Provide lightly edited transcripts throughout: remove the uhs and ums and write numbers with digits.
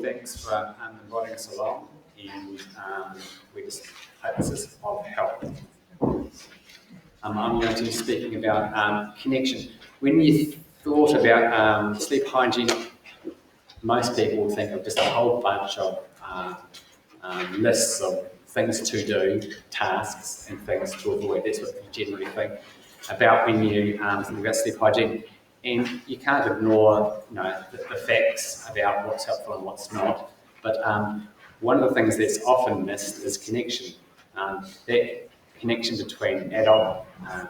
thanks for inviting us along, and we just hope this is of help. I'm going to be speaking about connection. When you thought about sleep hygiene, most people think of just a whole bunch of lists of things to do, tasks, and things to avoid. That's what you generally think about when you think about sleep hygiene. And you can't ignore, the facts about what's helpful and what's not. But one of the things that's often missed is connection. That connection between adult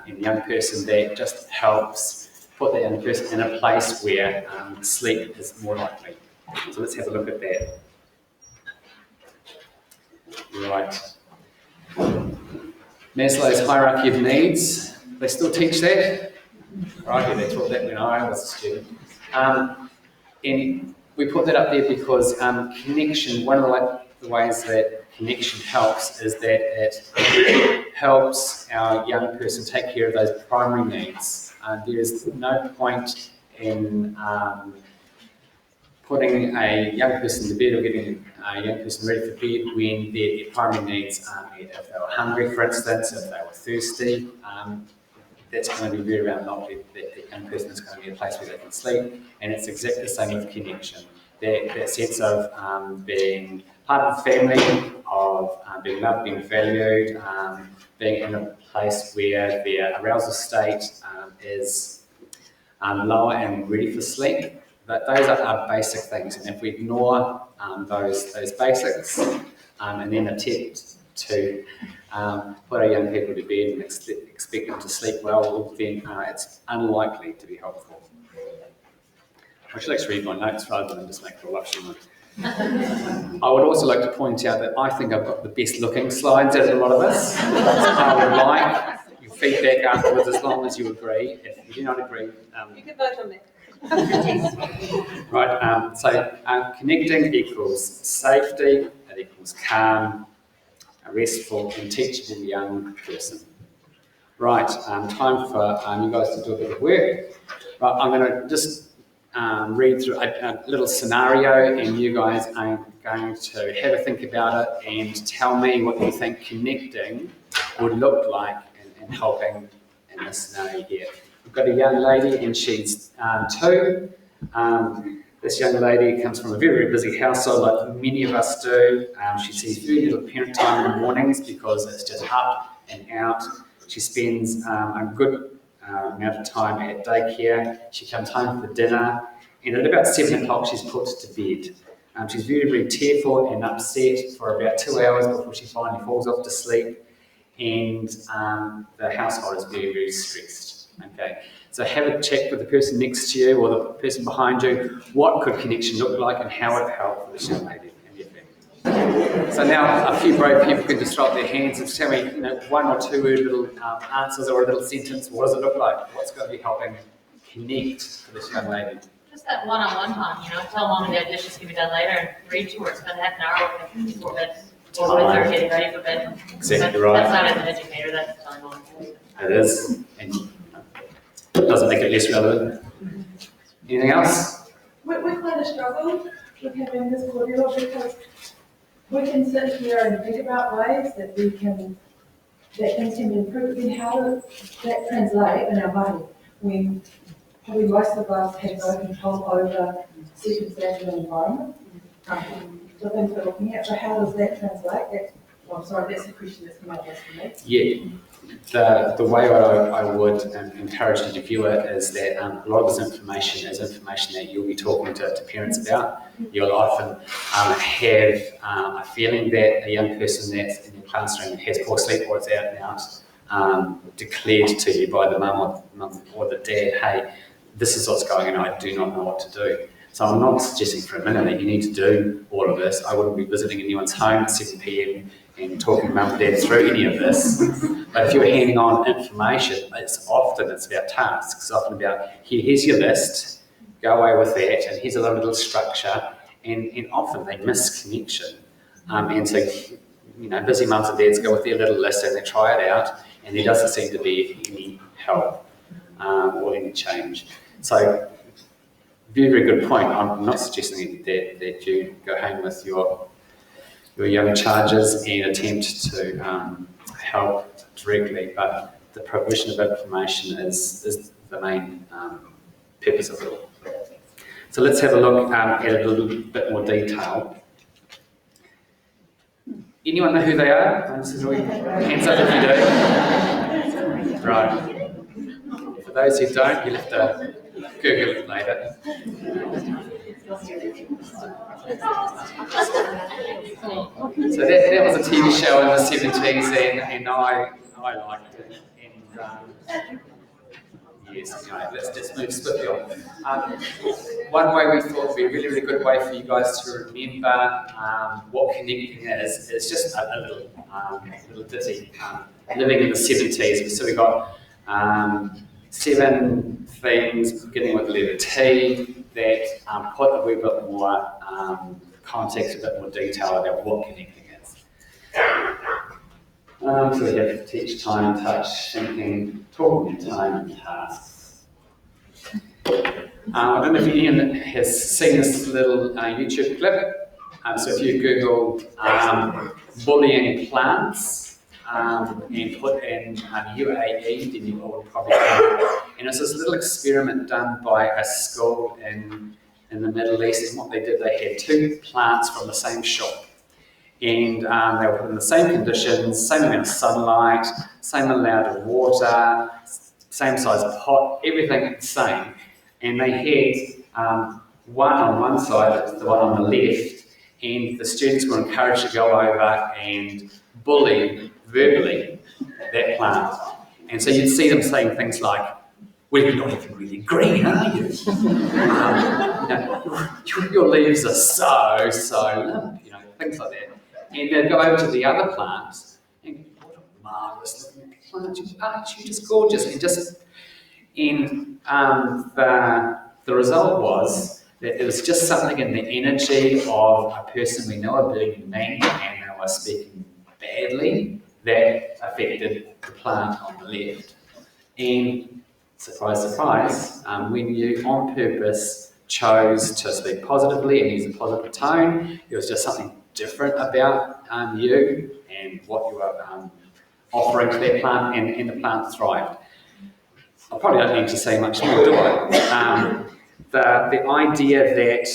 and young person that just helps put the young person in a place where sleep is more likely. So let's have a look at that. Right. Maslow's hierarchy of needs. They still teach that? Right, they taught that when I was a student. And we put that up there because connection, one of the ways that connection helps is that it helps our young person take care of those primary needs. There's no point in putting a young person to bed or getting a young person ready for bed when their primary needs aren't met. If they were hungry, for instance, if they were thirsty, that's going to be very unlikely that the young person is going to be a place where they can sleep. And it's exactly the same with connection. That sense of being part of the family, of being loved, being valued, being in a place where their arousal state is lower and ready for sleep. But those are basic things, and if we ignore those basics and then attempt to put our young people to bed and expect them to sleep well, then it's unlikely to be helpful. I should actually read my notes rather than just make it all up. I would also like to point out that I think I've got the best looking slides out of a lot of us. So I would like your feedback afterwards, as long as you agree. If you do not agree, you can vote on that. Right, so connecting equals safety, it equals calm, a restful and teachable young person. Right, time for you guys to do a bit of work. Right, I'm going to just read through a little scenario, and you guys are going to have a think about it and tell me what you think connecting would look like in helping in this scenario here. We've got a young lady and she's 2. This young lady comes from a very, very busy household like many of us do. She sees very little parent time in the mornings because it's just up and out. She spends a good amount of time at daycare. She comes home for dinner, and at about 7 o'clock she's put to bed. She's very, very tearful and upset for about 2 hours before she finally falls off to sleep, and the household is very, very stressed. Okay, so have a check with the person next to you or the person behind you. What could connection look like and how would it help for this young lady and their family? So now a few brave people can just throw up their hands and tell me, 1 or 2 little answers or a little sentence. What does it look like? What's going to be helping connect for this young lady? Just that one-on-one time, tell mom and dad dishes can be done later and read to her, spend half an hour with them before bed, or with her getting ready for bed. Exactly right. That's not as an educator, that's telling mom. It is. And it doesn't make it less relevant. Anything else? We kind of struggle with having this formula because we can sit here and think about ways that things can be improved. Then how does that translate in our body when probably most of us have no control over circumstances and environment? The things we're looking at. So how does that translate? That's a question that's come up for me. Yeah. The way I would encourage you to view it is that a lot of this information is information that you'll be talking to parents about. You'll often have a feeling that a young person that's in your classroom has poor sleep or it's out and out declared to you by the mum or the dad, hey, this is what's going on, I do not know what to do. So I'm not suggesting for a minute that you need to do all of this. I wouldn't be visiting anyone's home at 7 p.m. and talking mum and dad through any of this. But if you're handing on information, it's about tasks. It's often about, here's your list, go away with that, and here's a little structure. And often they miss connection. And so, busy mums and dads go with their little list and they try it out, and there doesn't seem to be any help or any change. So very, very good point. I'm not suggesting that you go home with your young charges and attempt to help directly, but the provision of information is the main purpose of it all. So let's have a look at it a little bit more detail. Anyone know who they are? Hands up if you do. Right. For those who don't, you'll have to Google it later. So that was a TV show in the 70s, and I liked it. And yes, let's just move swiftly on. One way we thought would be a really, really good way for you guys to remember what connecting is just a little ditty. Living in the 70s, so we got 7 things beginning with the letter T that put a wee bit more context, a bit more detail about what connecting is. So we have teach, time, touch, thinking, talking, time, and tasks. I don't know if anyone has seen this little YouTube clip. So if you Google bullying plants and put in UAE, then you will probably find it. And it's this little experiment done by a school in the Middle East. And what they did, they had 2 plants from the same shop. And they were put in the same conditions, same amount of sunlight, same amount of water, same size pot, everything the same. And they had one on one side, the one on the left, and the students were encouraged to go over and bully verbally that plant. And so you'd see them saying things like, "Well, you're not even really green, are you? Your leaves are so limp," things like that. And they'd go over to the other plants and go, "What a marvellous looking plant, aren't you just gorgeous?" And the result was that there was just something in the energy of a person we know are being mean and they were speaking badly that affected the plant on the left. And surprise, surprise, when you on purpose chose to speak positively and use a positive tone, it was just something different about you and what you were offering to that plant, and the plant thrived. I probably don't need to say much more, do I? The idea that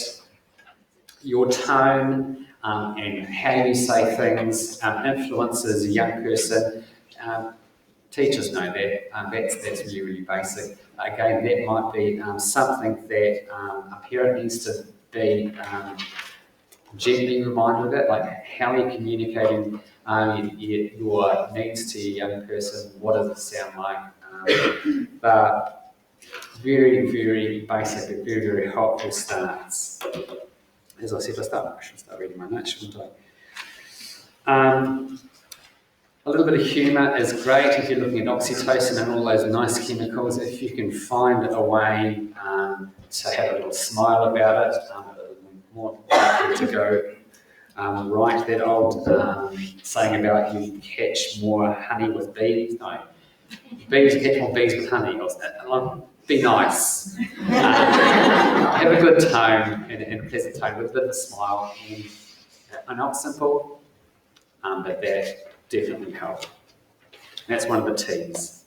your tone and how you say things influences a young person, teachers know that. That's really, really basic. Again, that might be something that a parent needs to be gently reminded of it, like how you're communicating your needs to your young person, what does it sound like? But very, very basic and very, very helpful starts. As I said, I should start reading my notes, shouldn't I? A little bit of humour is great if you're looking at oxytocin and all those nice chemicals. If you can find a way to have a little smile about it, more likely to go right. That old saying about you catch more honey with bees. No, bees catch more bees with honey. Be nice. Have a good tone and a pleasant tone with a bit of a smile. And I know it's simple, but that definitely help. That's one of the T's.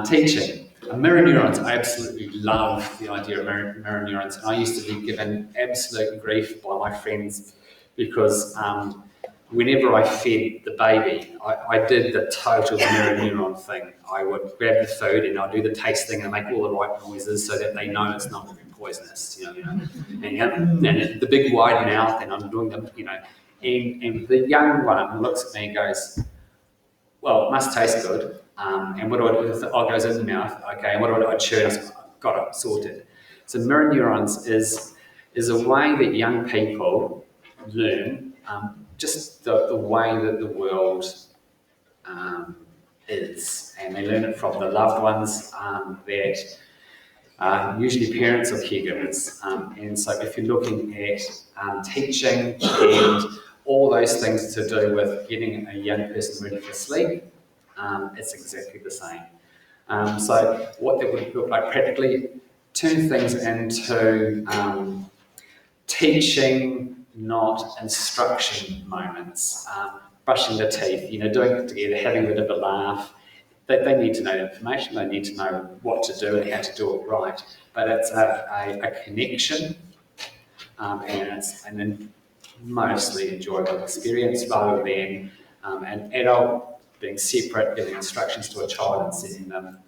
Teaching. Mirror neurons, I absolutely love the idea of mirror neurons. And I used to be given absolute grief by my friends because whenever I fed the baby, I did the total mirror neuron thing. I would grab the food and I'd do the tasting and make all the right noises so that they know it's not going to be poisonous, And the big wide mouth, and I'm doing them, And the young one looks at me and goes, "Well, it must taste good. And what do I do? Oh, it goes in the mouth. Okay, and what do I chew?" And I said, "Got it, sorted." So mirror neurons is a way that young people learn just the way that the world is. And they learn it from the loved ones that usually parents or caregivers. And so if you're looking at teaching and all those things to do with getting a young person ready for sleep, it's exactly the same. So what that would look like practically, turn things into teaching, not instruction moments. Brushing the teeth, doing it together, having a bit of a laugh. They need to know the information, they need to know what to do and how to do it right. But it's a connection, and it's an mostly enjoyable experience rather than an adult being separate, giving instructions to a child and setting them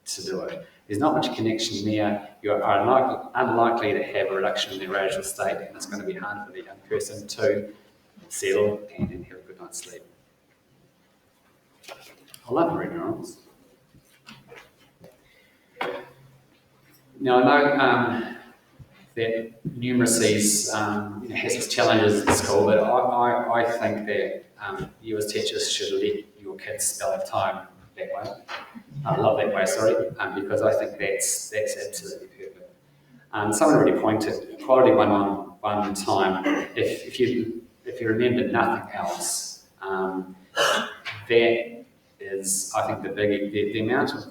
to do it. There's not much connection there. You are unlikely to have a reduction in the arousal state, and it's going to be hard for the young person to settle and have a good night's sleep. I love marine neurons. Now I know that numeracies has its challenges at school, but I think that you as teachers should let your kids spell out time that way. I love that way, sorry, because I think that's absolutely perfect. Someone already pointed quality one time. If you remember nothing else, that is, I think, the amount of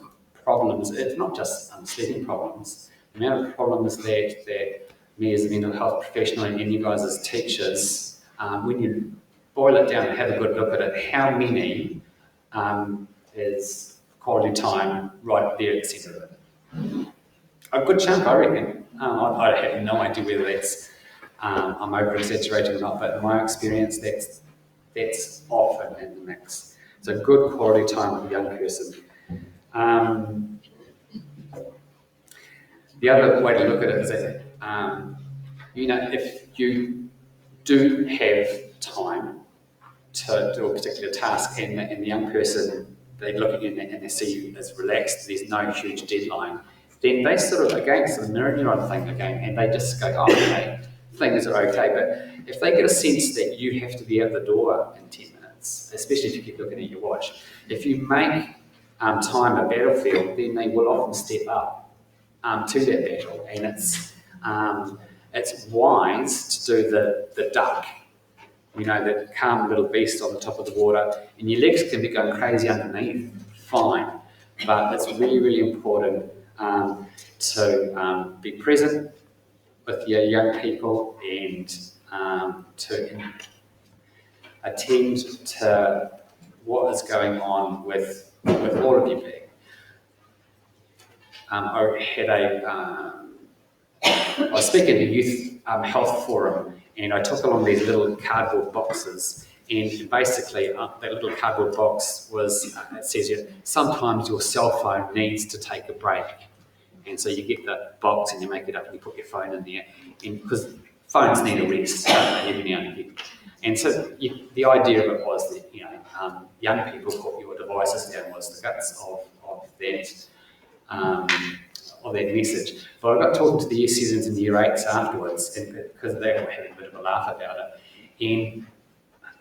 problems. It's not just sleeping problems. The amount of problems that me as a mental health professional and you guys as teachers, when you boil it down and have a good look at it, how many is quality time right there at the centre of it? A good chunk, I reckon. I have no idea whether that's I'm over-exaggerating or not, but in my experience, that's often in the mix. So good quality time with a young person. The other way to look at it is that, if you do have time to do a particular task and the young person, they look at you and they see you as relaxed, there's no huge deadline, then they sort of mirror neuron thing again, and they just go, oh, okay, things are okay. But if they get a sense that you have to be out the door in 10 minutes, especially if you keep looking at your watch, if you make time a battlefield, then they will often step up to that battle, and it's wise to do the duck, that calm little beast on the top of the water, and your legs can be going crazy underneath, fine, but it's really, really important to be present with your young people and to attend to what is going on with all of you. I was speaking at a youth health forum, and I took along these little cardboard boxes, and basically that little cardboard box was, it says here, sometimes your cell phone needs to take a break. And so you get the box and you make it up and you put your phone in there, and because phones need a rest every now and again. And so the idea of it was that, young people put your devices down was the guts of that message. But I got talking to the year 7s and year 8s afterwards, and because they were having a bit of a laugh about it, and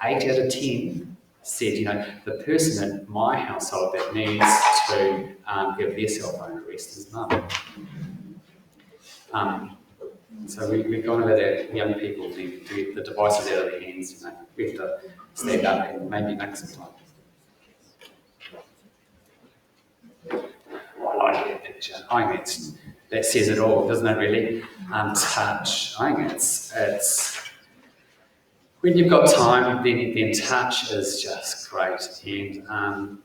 8 out of 10 said, the person in my household that needs to give their cell phone a rest is mum. So we're going about that. Young people need to get the devices out of their hands. We have to stand up and maybe make some time. I like that picture. I think that says it all, doesn't it? Really, touch. I think it's when you've got time, then touch is just great, and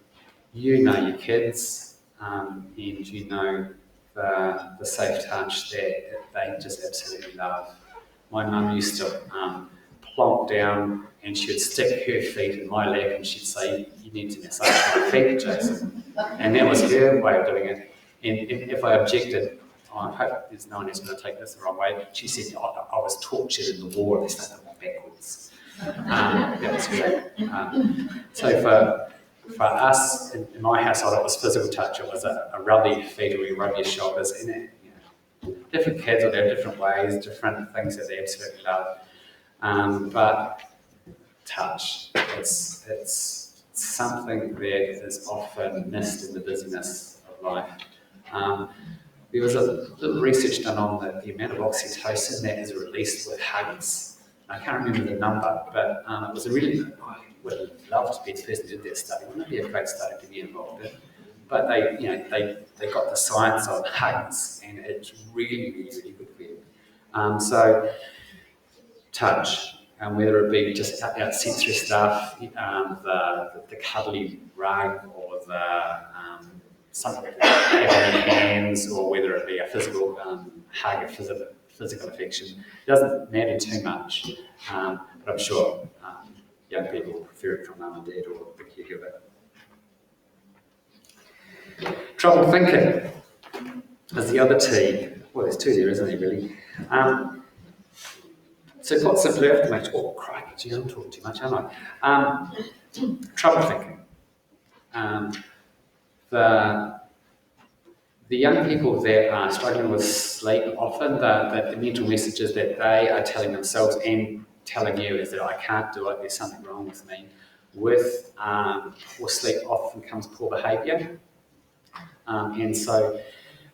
you know your kids, and you know the safe touch that they just absolutely love. My mum used to plonk down and she would stick her feet in my lap and she'd say, you need to massage my feet, Jason. And that was her way of doing it. And if I objected, I hope there's no one who's going to take this the wrong way, she said, I was tortured in the war, they started backwards. That was great. So for us, in my household, it was physical touch. It was a rub your feet or you rub your shoulders. And different kids will have different ways, different things that they absolutely love. But touch, it's something that is often missed in the busyness of life. There was a little research done on the amount of oxytocin that is released with hugs. I can't remember the number, but it was I would love to be the person who did that study. Wouldn't it be a great study to be involved in? but they got the science of hugs, and it's really, really, really good for you. So touch, whether it be just out sensory stuff, the cuddly rug, or the something having in hands, or whether it be a physical hug, a physical affection. It doesn't matter too much, but I'm sure young people prefer it from mum and dad or the caregiver. Trouble thinking is the other T. Well, there's two there, isn't there, really? So quite simply, I have to make sure, crikey, geez, I'm talking too much, aren't I? Trouble thinking. The young people that are struggling with sleep, often the mental messages that they are telling themselves and telling you is that I can't do it, there's something wrong with me. With poor sleep often comes poor behaviour. And so,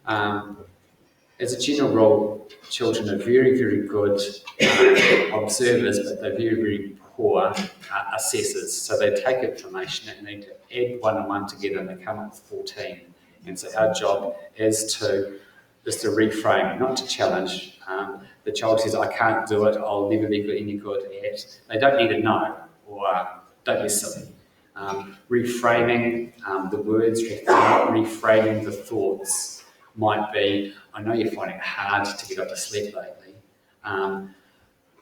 as a general rule, children are very, very good observers, but they're very, very poor assessors. So they take information and need to add 1 and 1 together, and they come up with 14. And so our job is to reframe, not to challenge. The child says, I can't do it, I'll never be any good at. They don't need to know, or don't be silly. Reframing the words, reframing the thoughts might be, I know you're finding it hard to get up to sleep lately.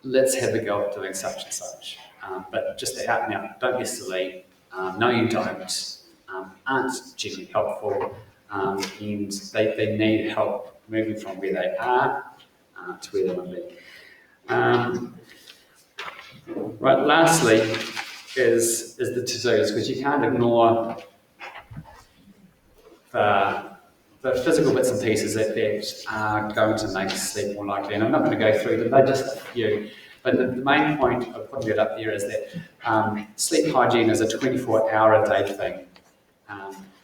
Let's have a go at doing such and such. But just out and out, don't be silly. No, you don't. Aren't generally helpful. And they need help moving from where they are to where they want to be. Right, lastly is the to-dos, because you can't ignore the physical bits and pieces that are going to make sleep more likely. And I'm not going to go through them, they're just a few. But the main point of putting it up there is that sleep hygiene is a 24-hour-a-day thing.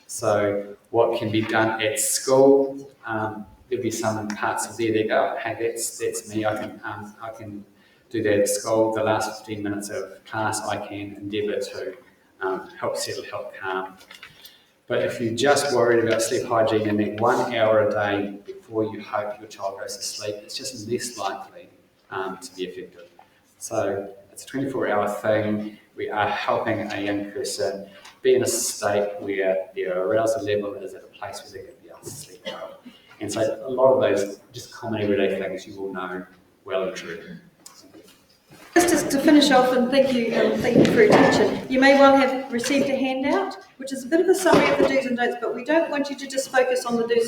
So what can be done at school, there'll be some parts of there that go, hey, that's me, I can do that at school. The last 15 minutes of class I can endeavour to help settle, help calm. But if you're just worried about sleep hygiene and that 1 hour a day before you hope your child goes to sleep, it's just less likely to be effective. So it's a 24-hour thing. We are helping a young person be in a state where their arousal level is at a place where they're going to be able to sleep well. And so a lot of those just common everyday things you will know well and true. Just to finish off, and thank you for your attention. You may well have received a handout, which is a bit of a summary of the do's and don'ts, but we don't want you to just focus on the do's